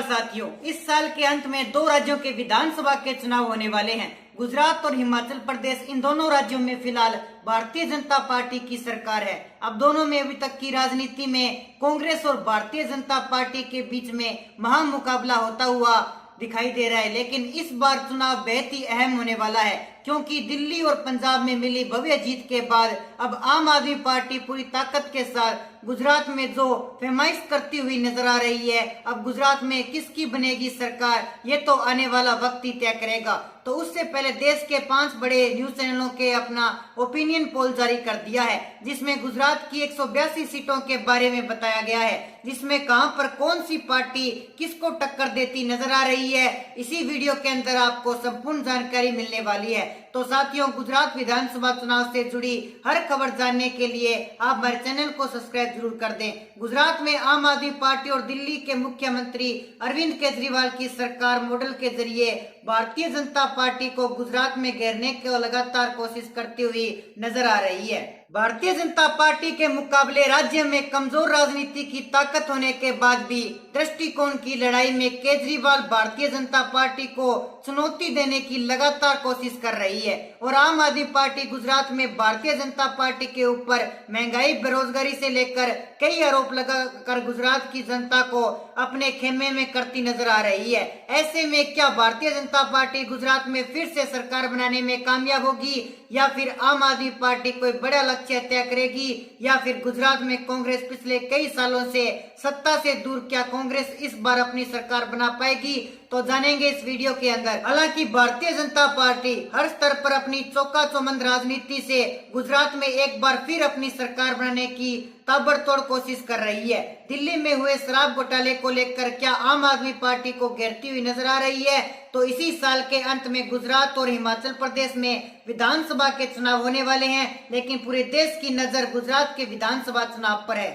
साथियों, इस साल के अंत में दो राज्यों के विधानसभा के चुनाव होने वाले हैं। गुजरात और हिमाचल प्रदेश, इन दोनों राज्यों में फिलहाल भारतीय जनता पार्टी की सरकार है। अब दोनों में अभी तक की राजनीति में कांग्रेस और भारतीय जनता पार्टी के बीच में महामुकाबला होता हुआ दिखाई दे रहा है। लेकिन इस बार चुनाव बेहद ही अहम होने वाला है, क्योंकि दिल्ली और पंजाब में मिली भव्य जीत के बाद अब आम आदमी पार्टी पूरी ताकत के साथ गुजरात में जो फरमाइश करती हुई नजर आ रही है। अब गुजरात में किसकी बनेगी सरकार, ये तो आने वाला वक्त ही तय करेगा। तो उससे पहले देश के 5 बड़े न्यूज चैनलों के अपना ओपिनियन पोल जारी कर दिया है, जिसमें गुजरात की 182 सीटों के बारे में बताया गया है, जिसमें कहां पर कौन सी पार्टी किसको टक्कर देती नजर आ रही है। इसी वीडियो के अंदर आपको संपूर्ण जानकारी मिलने वाली है। तो साथियों, गुजरात विधानसभा चुनाव से जुड़ी हर खबर जानने के लिए आप हमारे चैनल को सब्सक्राइब जरूर कर दें। गुजरात में आम आदमी पार्टी और दिल्ली के मुख्यमंत्री अरविंद केजरीवाल की सरकार मॉडल के जरिए भारतीय जनता पार्टी को गुजरात में घेरने की लगातार कोशिश करती हुई नजर आ रही है। भारतीय जनता पार्टी के मुकाबले राज्य में कमजोर राजनीति की ताकत होने के बाद भी दृष्टिकोण की लड़ाई में केजरीवाल भारतीय जनता पार्टी को चुनौती देने की लगातार कोशिश कर रही है। और आम आदमी पार्टी गुजरात में भारतीय जनता पार्टी के ऊपर महंगाई, बेरोजगारी से लेकर कई आरोप लगाकर गुजरात की जनता को अपने खेमे में करती नजर आ रही है। ऐसे में क्या भारतीय जनता पार्टी गुजरात में फिर से सरकार बनाने में कामयाब होगी, या फिर आम आदमी पार्टी कोई बड़ा लक्ष्य तय करेगी, या फिर गुजरात में कांग्रेस पिछले कई सालों से सत्ता से दूर, क्या कांग्रेस इस बार अपनी सरकार बना पाएगी, तो जानेंगे इस वीडियो के अंदर। हालांकि भारतीय जनता पार्टी हर स्तर पर अपनी चौका-चौबंद राजनीति से गुजरात में एक बार फिर अपनी सरकार बनाने की ताबड़तोड़ कोशिश कर रही है। दिल्ली में हुए शराब घोटाले को लेकर क्या आम आदमी पार्टी को घेरती हुई नजर आ रही है, तो इसी साल के अंत में गुजरात और हिमाचल प्रदेश में विधानसभा के चुनाव होने वाले हैं। लेकिन पूरे देश की नजर गुजरात के विधानसभा चुनाव पर है,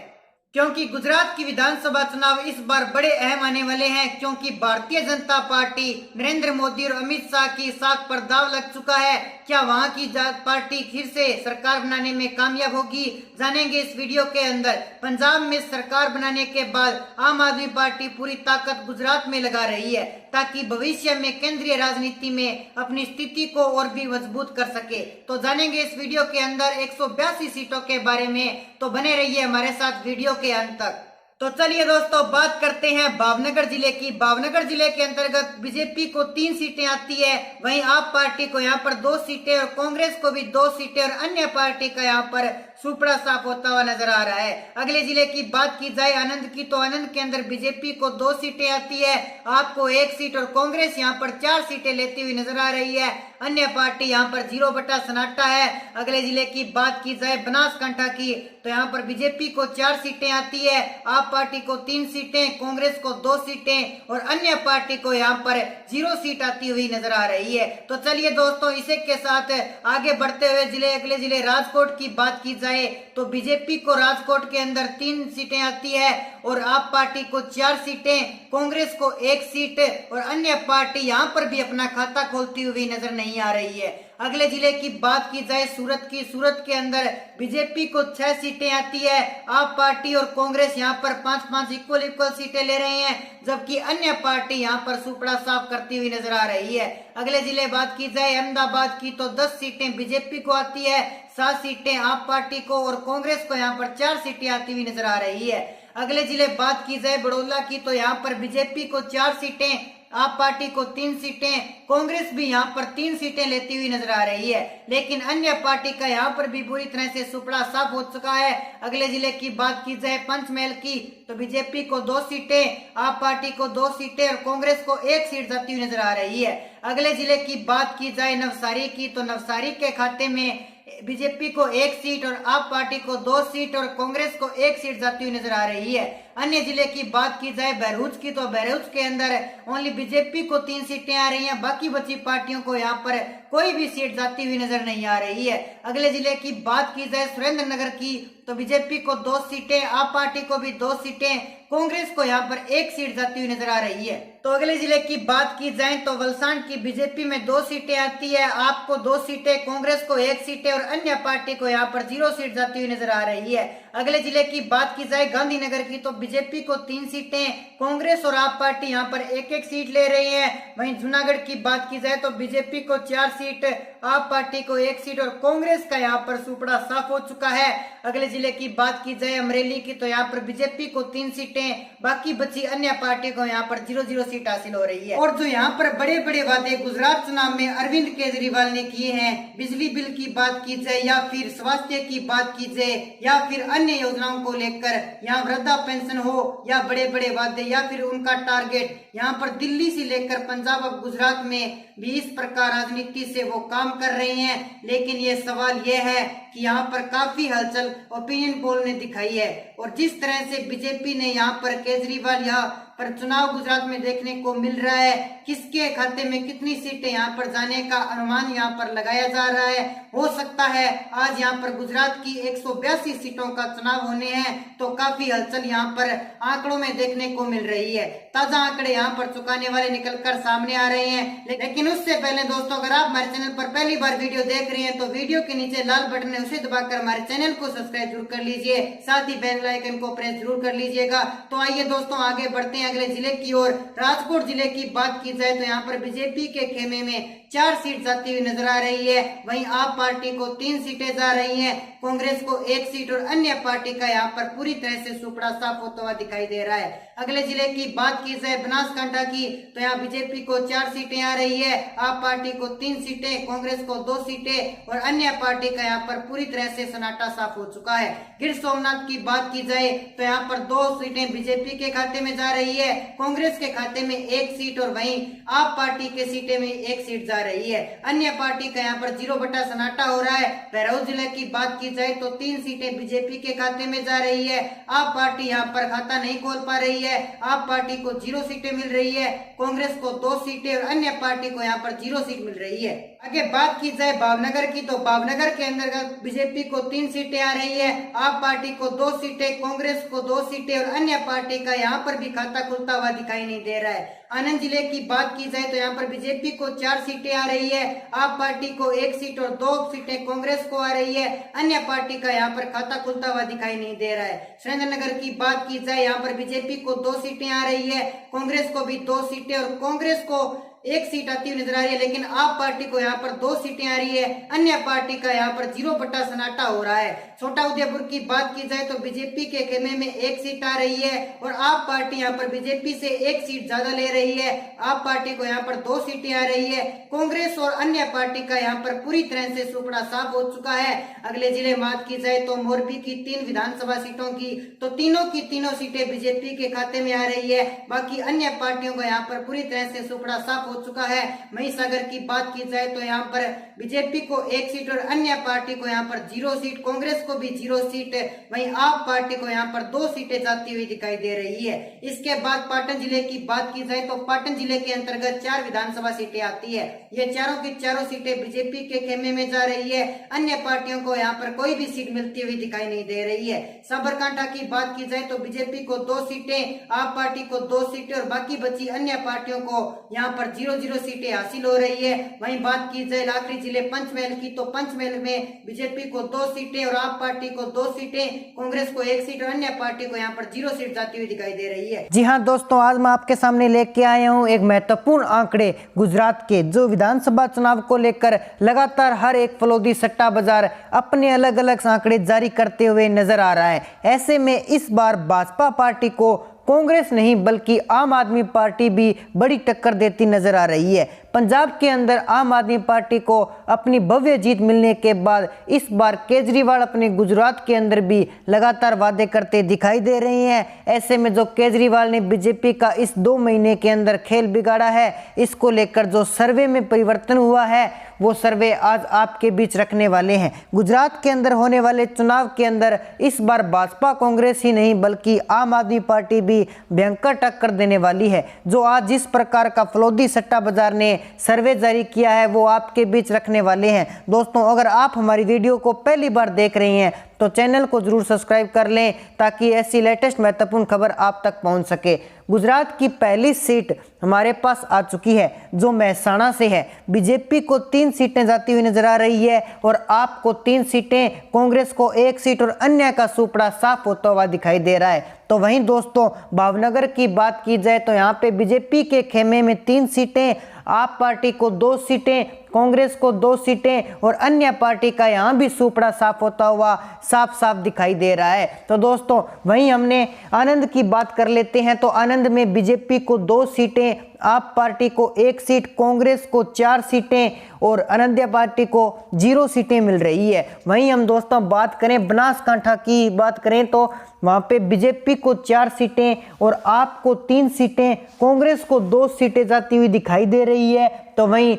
क्योंकि गुजरात की विधानसभा चुनाव इस बार बड़े अहम आने वाले हैं। क्योंकि भारतीय जनता पार्टी नरेंद्र मोदी और अमित शाह की साख पर दाव लग चुका है। क्या वहां की पार्टी फिर से सरकार बनाने में कामयाब होगी, जानेंगे इस वीडियो के अंदर। पंजाब में सरकार बनाने के बाद आम आदमी पार्टी पूरी ताकत गुजरात में लगा रही है, ताकि भविष्य में केंद्रीय राजनीति में अपनी स्थिति को और भी मजबूत कर सके। तो जानेंगे इस वीडियो के अंदर 182 सीटों के बारे में, तो बने रहिए हमारे साथ वीडियो के अंत तक। तो चलिए दोस्तों, बात करते हैं भावनगर जिले की। भावनगर जिले के अंतर्गत बीजेपी को 3 सीटें आती है, वहीं आप पार्टी को यहाँ पर 2 सीटें और कांग्रेस को भी 2 सीटें और अन्य पार्टी का यहाँ पर सुपड़ा साफ होता हुआ नजर आ रहा है। अगले जिले की बात की जाए आनंद की, तो आनंद के अंदर बीजेपी को 2 सीटें आती है, आपको 1 सीट और कांग्रेस यहाँ पर 4 सीटें लेती हुई नजर आ रही है। अन्य पार्टी यहाँ पर 0 बटा सन्नाटा है। अगले जिले की बात की जाए बनासकांठा की, तो यहाँ पर बीजेपी को 4 सीटें आती है, आप पार्टी को 3 सीटें, कांग्रेस को 2 सीटें और अन्य पार्टी को यहाँ पर 0 सीट आती हुई नजर आ रही है। तो चलिए दोस्तों, इसी के साथ आगे बढ़ते हुए अगले जिले राजकोट की बात की जाए, तो बीजेपी को राजकोट के अंदर 3 सीटें आती है और आप पार्टी को 4 सीटें, कांग्रेस को 1 सीट और अन्य पार्टी यहाँ पर भी अपना खाता खोलती हुई नजर नहीं आ रही है। अगले जिले की बात की जाए सूरत की, सूरत के अंदर बीजेपी को 6 सीटें आती है, आप पार्टी और कांग्रेस यहाँ पर 5-5 इक्वल सीटें ले रहे हैं, जबकि अन्य पार्टी यहाँ पर सुपड़ा साफ करती हुई नजर आ रही है। अगले जिले बात की जाए अहमदाबाद की, तो 10 सीटें बीजेपी को आती है, 7 सीटें आप पार्टी को और कांग्रेस को यहाँ पर 4 सीटें आती हुई नजर आ रही है। अगले जिले बात की जाए बड़ौदा की, तो यहाँ पर बीजेपी को 4 सीटें, आप पार्टी को 3 सीटें, कांग्रेस भी यहाँ पर 3 सीटें लेती हुई नजर आ रही है। लेकिन अन्य पार्टी का यहाँ पर भी बुरी तरह से सुपड़ा साफ हो चुका है। अगले जिले की बात की जाए पंचमहल की, तो बीजेपी को 2 सीटें, आप पार्टी को 2 सीटें और कांग्रेस को 1 सीट जाती हुई नजर आ रही है। अगले जिले की बात की जाए नवसारी की, तो नवसारी के खाते में बीजेपी को 1 सीट और आप पार्टी को 2 सीट और कांग्रेस को 1 सीट जाती हुई नजर आ रही है। अन्य जिले की बात की जाए बहरूच की, तो बहरूच के अंदर ओनली बीजेपी को 3 सीटें आ रही हैं, बाकी बची पार्टियों को यहाँ पर कोई भी सीट जाती हुई नजर नहीं आ रही है। अगले जिले की बात की जाए सुरेंद्रनगर की, तो बीजेपी को 2 सीटें, आप पार्टी को भी 2 सीटें, कांग्रेस को यहाँ पर 1 सीट जाती हुई नजर आ रही है। तो अगले जिले की बात की जाए तो वलसाड की बीजेपी में 2 सीटें आती है, आपको 2 सीटें, कांग्रेस को 1 सीटें और अन्य पार्टी को यहाँ पर 0 सीट जाती हुई नजर आ रही है। अगले जिले की बात की जाए गांधीनगर की, तो बीजेपी को 3 सीटें, कांग्रेस और आप पार्टी यहाँ पर एक एक सीट ले रही है। वहीं जूनागढ़ की बात की जाए तो बीजेपी को 4 सीट, आप पार्टी को 1 सीट और कांग्रेस का यहाँ पर सुपड़ा साफ हो चुका है। अगले जिले की बात की जाए अमरेली की, तो यहाँ पर बीजेपी को 3 सीटें, बाकी बची अन्य पार्टी को यहाँ पर 0-0 सीट हासिल हो रही है। और जो यहाँ पर बड़े बड़े वादे गुजरात चुनाव में अरविंद केजरीवाल ने किए हैं, बिजली बिल की बात की जाए या फिर स्वास्थ्य की बात की जाए या फिर अन्य योजनाओं को लेकर, यहाँ वृद्धा पेंशन हो या बड़े बड़े वादे या फिर उनका टारगेट, यहाँ पर दिल्ली से लेकर पंजाब और गुजरात में भी इस प्रकार राजनीति से वो काम कर रहे हैं। लेकिन ये सवाल ये है कि यहाँ पर काफी हलचल ओपिनियन पोल ने दिखाई है और जिस तरह से बीजेपी ने यहाँ पर केजरीवाल यहाँ पर चुनाव गुजरात में देखने को मिल रहा है, किसके खाते में कितनी सीटें यहाँ पर जाने का अनुमान यहाँ पर लगाया जा रहा है। हो सकता है आज यहाँ पर गुजरात की 182 सीटों का चुनाव होने हैं, तो काफी हलचल यहाँ पर आंकड़ों में देखने को मिल रही है। ताजा आंकड़े यहाँ पर चुकाने वाले निकलकर सामने आ रहे हैं। लेकिन उससे पहले दोस्तों, अगर आप हमारे चैनल पर पहली बार वीडियो देख रहे हैं तो वीडियो के नीचे लाल बटन है, उसे दबाकर हमारे चैनल को सब्सक्राइब जरूर कर लीजिए, साथ ही बेल आइकन को प्रेस जरूर कर लीजिएगा। तो आइए दोस्तों आगे बढ़ते हैं अगले जिले की ओर। राजकोट जिले की बात की जाए तो यहाँ पर बीजेपी के खेमे में 4 सीट जाती हुई नजर आ रही है। वहीं आप पार्टी को 3 सीटें जा रही हैं, कांग्रेस को 1 सीट और अन्य पार्टी का यहाँ पर पूरी तरह से सुपड़ा साफ होता हुआ दिखाई दे रहा है। अगले जिले की बात की जाए बनासकांठा की, तो यहाँ बीजेपी को 4 सीटें आ रही है, आप पार्टी को 3 सीटें, कांग्रेस को 2 सीटें और अन्य पार्टी का यहाँ पर पूरी तरह से सन्नाटा साफ हो चुका है। गिर सोमनाथ की बात की जाए तो यहाँ पर 2 सीटें बीजेपी के खाते में जा रही है, कांग्रेस के खाते में 1 सीट और वहीं आप पार्टी के सीटें में 1 सीट जा रही है। अन्य पार्टी का यहाँ पर 0 बटा सन्नाटा हो रहा है। बहरौल जिले की बात की जाए तो 3 सीटें बीजेपी के खाते में जा रही है, आप पार्टी यहाँ पर खाता नहीं खोल पा रही है, आप पार्टी को 0 सीटें मिल रही है, कांग्रेस को 2 सीटें और अन्य पार्टी को यहाँ पर 0 सीट मिल रही है। आगे बात की जाए भावनगर की, तो भावनगर के अंतर्गत बीजेपी को 3 सीटें आ रही है, आप पार्टी को 2 सीटें, कांग्रेस को 2 सीटें और अन्य पार्टी का यहाँ पर भी खाता खुलता हुआ दिखाई नहीं दे रहा है। आनंद जिले की बात की जाए तो यहाँ पर बीजेपी को 4 सीटें आ रही है, आप पार्टी को 1 सीट और 2 सीटें कांग्रेस को आ रही है, अन्य पार्टी का यहाँ पर खाता खुलता हुआ दिखाई नहीं दे रहा है। सुरेंद्रनगर की बात की जाए, यहाँ पर बीजेपी को 2 सीटें आ रही है, कांग्रेस को भी 2 सीटें और कांग्रेस को 1 सीट आती हुई नजर आ रही है, लेकिन आप पार्टी को यहाँ पर 2 सीटें आ रही है, अन्य पार्टी का यहाँ पर 0 बटा सन्नाटा हो रहा है। छोटा उदयपुर की बात की जाए तो बीजेपी के खेमे में 1 सीट आ रही है और आप पार्टी यहाँ पर बीजेपी से 1 सीट ज्यादा ले रही है, आप पार्टी को यहाँ पर 2 सीटें आ रही है, कांग्रेस और अन्य पार्टी का यहाँ पर पूरी तरह से सुपड़ा साफ हो चुका है। अगले जिले बात की जाए तो मोरबी की 3 विधानसभा सीटों की, तो तीनों की तीनों सीटें बीजेपी के खाते में आ रही है, बाकी अन्य पार्टियों का यहाँ पर पूरी तरह से सुपड़ा साफ हो चुका है। महिसागर की बात की जाए तो यहाँ पर बीजेपी को 1 सीट और अन्य पार्टी को यहाँ पर 0 सीट, कांग्रेस को भी 0 सीट, वहीं आप पार्टी को यहाँ पर 2 सीटें जाती हुई दिखाई दे रही है। इसके बाद पाटन जिले की बात की जाए तो पाटन जिले के अंतर्गत 4 विधानसभा सीटें आती है, ये चारों की चारों सीटें बीजेपी के खेमे में जा रही है, अन्य पार्टियों को यहाँ पर कोई भी सीट मिलती हुई दिखाई नहीं दे रही है। साबरकांठा की बात की जाए तो बीजेपी को 2 सीटें, आप पार्टी को 2 सीटें और बाकी बची अन्य पार्टियों को यहाँ पर 0-0 सीटें हासिल हो रही है। वहीं बात की जाए आखिरी जिले पंचमहल की, तो पंचमहल में बीजेपी को 2 सीटें और आप पार्टी को 2 सीटें, कांग्रेस को 1 सीट और अन्य पार्टी को यहाँ पर 0 सीट जाती हुई दिखाई दे रही है। जी हाँ दोस्तों, आज मैं आपके सामने लेके आया हूँ एक महत्वपूर्ण आंकड़े गुजरात के, जो विधानसभा चुनाव को लेकर लगातार हर एक फलोदी सट्टा बाजार अपने अलग अलग आंकड़े जारी करते हुए नजर आ रहा है। ऐसे में इस बार भाजपा पार्टी को कांग्रेस नहीं बल्कि आम आदमी पार्टी भी बड़ी टक्कर देती नजर आ रही है। पंजाब के अंदर आम आदमी पार्टी को अपनी भव्य जीत मिलने के बाद इस बार केजरीवाल अपने गुजरात के अंदर भी लगातार वादे करते दिखाई दे रहे हैं। ऐसे में जो केजरीवाल ने बीजेपी का इस 2 महीने के अंदर खेल बिगाड़ा है, इसको लेकर जो सर्वे में परिवर्तन हुआ है वो सर्वे आज आपके बीच रखने वाले हैं। गुजरात के अंदर होने वाले चुनाव के अंदर इस बार भाजपा कांग्रेस ही नहीं बल्कि आम आदमी पार्टी भी भयंकर टक्कर देने वाली है। जो आज जिस प्रकार का फलोदी सट्टा बाजार ने सर्वे जारी किया है वो आपके बीच रखने वाले हैं। दोस्तों अगर आप हमारी वीडियो को पहली बार देख रहे हैं तो चैनल को जरूर सब्सक्राइब कर लें ताकि ऐसी लेटेस्ट महत्वपूर्ण खबर आप तक पहुंच सके। गुजरात की पहली सीट हमारे पास आ चुकी है जो मेहसाणा से है। बीजेपी को 3 सीटें जाती हुई नजर आ रही है और आपको 3 सीटें, कांग्रेस को 1 सीट और अन्य का सुपड़ा साफ होता हुआ दिखाई दे रहा है। तो वहीं दोस्तों भावनगर की बात की जाए तो यहाँ पे बीजेपी के खेमे में 3 सीटें, आप पार्टी को 2 सीटें, कांग्रेस को 2 सीटें और अन्य पार्टी का यहाँ भी सुपड़ा साफ होता हुआ साफ साफ दिखाई दे रहा है। तो दोस्तों वहीं हमने आनंद की बात कर लेते हैं। तो आनंद में बीजेपी को 2 सीटें, आप पार्टी को 1 सीट, कांग्रेस को 4 सीटें और अनंत्य पार्टी को 0 सीटें मिल रही है। वहीं हम दोस्तों बात करें बनासकांठा की बात करें तो वहां पे बीजेपी को 4 सीटें और आपको 3 सीटें, कांग्रेस को 2 सीटें जाती हुई दिखाई दे रही है। तो वहीं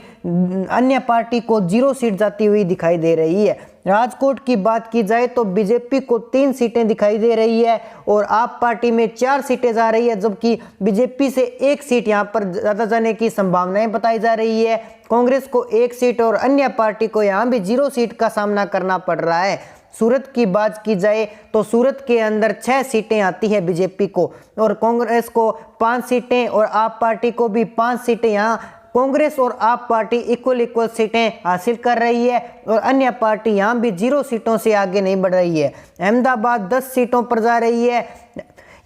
अन्य पार्टी को 0 सीट जाती हुई दिखाई दे रही है। राजकोट की बात की जाए तो बीजेपी को 3 सीटें दिखाई दे रही है और आप पार्टी में 4 सीटें जा रही है, जबकि बीजेपी से 1 सीट यहां पर ज्यादा जाने की संभावनाएं बताई जा रही है। कांग्रेस को 1 सीट और अन्य पार्टी को यहां भी 0 सीट का सामना करना पड़ रहा है। सूरत की बात की जाए तो सूरत के अंदर 6 सीटें आती है बीजेपी को और कांग्रेस को 5 सीटें और आप पार्टी को भी 5 सीटें। यहाँ कांग्रेस और आप पार्टी इक्वल सीटें हासिल कर रही है और अन्य पार्टी यहां भी 0 सीटों से आगे नहीं बढ़ रही है। अहमदाबाद 10 सीटों पर जा रही है,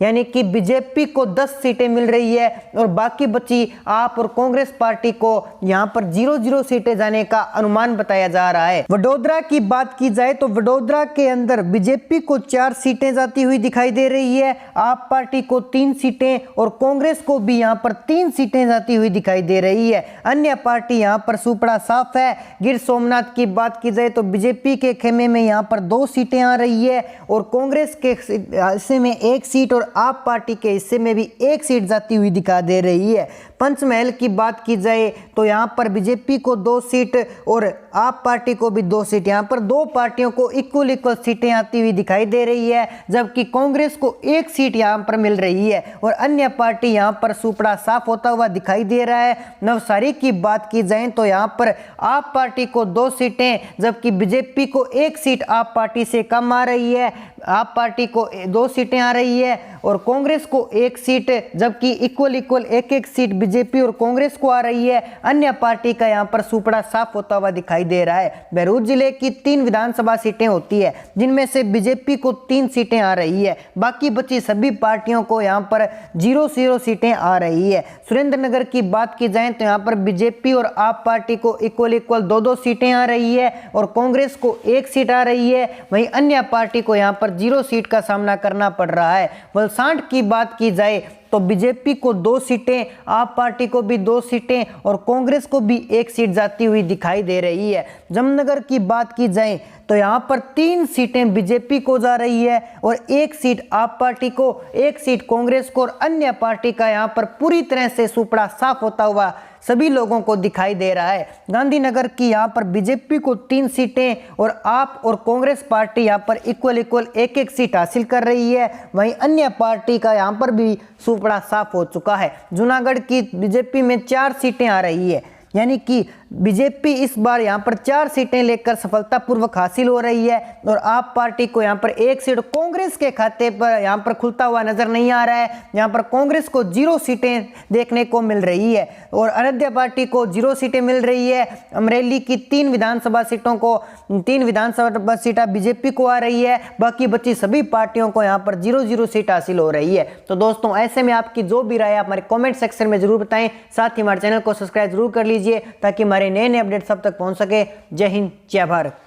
यानी कि बीजेपी को 10 सीटें मिल रही है और बाकी बची आप और कांग्रेस पार्टी को यहां पर 0 सीटें जाने का अनुमान बताया जा रहा है। वडोदरा की बात की जाए तो वडोदरा के अंदर बीजेपी को 4 सीटें जाती हुई दिखाई दे रही है, आप पार्टी को 3 सीटें और कांग्रेस को भी यहां पर 3 सीटें जाती हुई दिखाई दे रही है। अन्य पार्टी यहां पर सुपड़ा साफ है। गिर सोमनाथ की बात की जाए तो बीजेपी के खेमे में यहां पर 2 सीटें आ रही है और कांग्रेस के हिस्से में 1 सीट और आप पार्टी के हिस्से में भी 1 सीट जाती हुई दिखा दे रही है। पंचमहल की बात की जाए तो यहां पर बीजेपी को 2 सीट और आप पार्टी को भी 2 सीट, यहां पर 2 पार्टियों को इक्वल सीटें आती हुई दिखाई दे रही है, जबकि कांग्रेस को 1 सीट यहां पर मिल रही है और अन्य पार्टी यहां पर सुपड़ा साफ होता हुआ दिखाई दे रहा है। नवसारी की बात की जाए तो यहां पर आप पार्टी को 2 सीटें, जबकि बीजेपी को 1 सीट आप पार्टी से कम आ रही है, आप पार्टी को 2 सीटें आ रही है और कांग्रेस को 1 सीट, जबकि इक्वल 1-1 सीट बीजेपी और कांग्रेस को आ रही है। अन्य पार्टी का यहां पर सुपड़ा साफ होता हुआ दिखाई दे रहा है। बहरोज जिले की 3 विधानसभा सीटें होती है जिनमें से बीजेपी को 3 सीटें आ रही है, बाकी बची सभी पार्टियों को यहां पर 0 सीटें आ रही है। सुरेंद्रनगर की बात की जाए तो यहां पर बीजेपी और आप पार्टी को इक्वल 2-2 सीटें आ रही है और कांग्रेस को 1 सीट आ रही है, वहीं अन्य पार्टी को यहां पर 0 सीट का सामना करना पड़ रहा है। वलसाड की बात की जाए तो बीजेपी को 2 सीटें, आप पार्टी को भी 2 सीटें और कांग्रेस को भी 1 सीट जाती हुई दिखाई दे रही है। जामनगर की बात की जाए तो यहां पर 3 सीटें बीजेपी को जा रही है और 1 सीट आप पार्टी को, 1 सीट कांग्रेस को और अन्य पार्टी का यहां पर पूरी तरह से सुपड़ा साफ होता हुआ सभी लोगों को दिखाई दे रहा है। गांधीनगर की यहां पर बीजेपी को 3 सीटें और आप और कांग्रेस पार्टी यहां पर इक्वल 1-1 सीट हासिल कर रही है, वहीं अन्य पार्टी का यहां पर भी सुपड़ा साफ हो चुका है। जूनागढ़ की बीजेपी में 4 सीटें आ रही है, यानी कि बीजेपी इस बार यहां पर 4 सीटें लेकर सफलतापूर्वक हासिल हो रही है और आप पार्टी को यहां पर 1 सीट कांग्रेस के खाते पर यहां पर खुलता हुआ नजर नहीं आ रहा है। यहां पर कांग्रेस को 0 सीटें देखने को मिल रही है और अनंत्य पार्टी को 0 सीटें मिल रही है। अमरेली की 3 विधानसभा सीटों को 3 विधानसभा सीटें बीजेपी को आ रही है, बाकी बची सभी पार्टियों को यहां पर 0 सीट हासिल हो रही है। तो दोस्तों ऐसे में आपकी जो भी राय है आप हमारे कॉमेंट सेक्शन में जरूर बताएं, साथ ही हमारे चैनल को सब्सक्राइब जरूर कर लीजिए ताकि हमारे नए अपडेट सब तक पहुंच सके। जय हिंद, जय भारत।